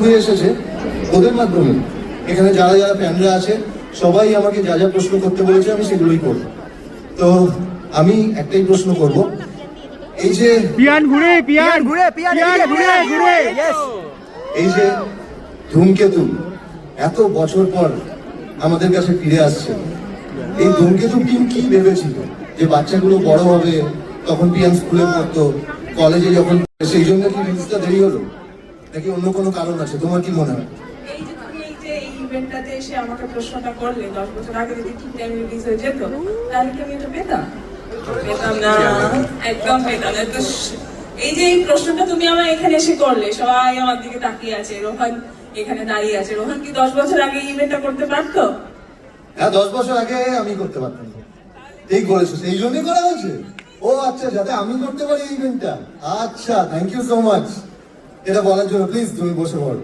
হয়ে এসেছে ওদের মাধ্যমে। এখানে যারা যারা ফ্যানরা আছে সবাই আমাকে যা যা প্রশ্ন করতে বলেছে আমি সেগুলোই করব। তো আমি একটাই প্রশ্ন করব, এই যে এই যে ধূমকেতু এত বছর পর আমাদের কাছে ফিরে আসছে, এই ধূমকেতু টিম কি ভেবেছিল যে বাচ্চাগুলো বড় হবে, তখন পিয়ান স্কুলে পড়তো, কলেজে যখন, সেই জন্য কি রিলিজটা দেরি হলো নাকি অন্য কোনো কারণ আছে? তোমার কি মনে হয়? এই ইভেন্টটাতে এসে আমাকে প্রশ্নটা করলে 10 বছর আগে যদি ঠিক টাইম রিলিজ হয়ে যেত তাহলে কি আমি এটা পেতাম না, একদম পেতাম না। তো এই যে এই প্রশ্নটা তুমি আমার এখানে এসে করলে, সবাই আমার দিকে তাকিয়ে আছে, রোহান এখানে দাঁড়িয়ে আছে, রোহান কি 10 বছর আগে এই ইভেন্টটা করতে পারতো? হ্যাঁ, 10 বছর আগে আমি করতে পারতাম। ঠিক বলেছো, সেই জন্যই করা হয়েছে। ও আচ্ছা, যাতে আমি করতে পারি এই ইভেন্টটা। আচ্ছা, থ্যাংক ইউ সো মাচ এটা বলার জন্য। প্লিজ তুমি বসে পড়ো।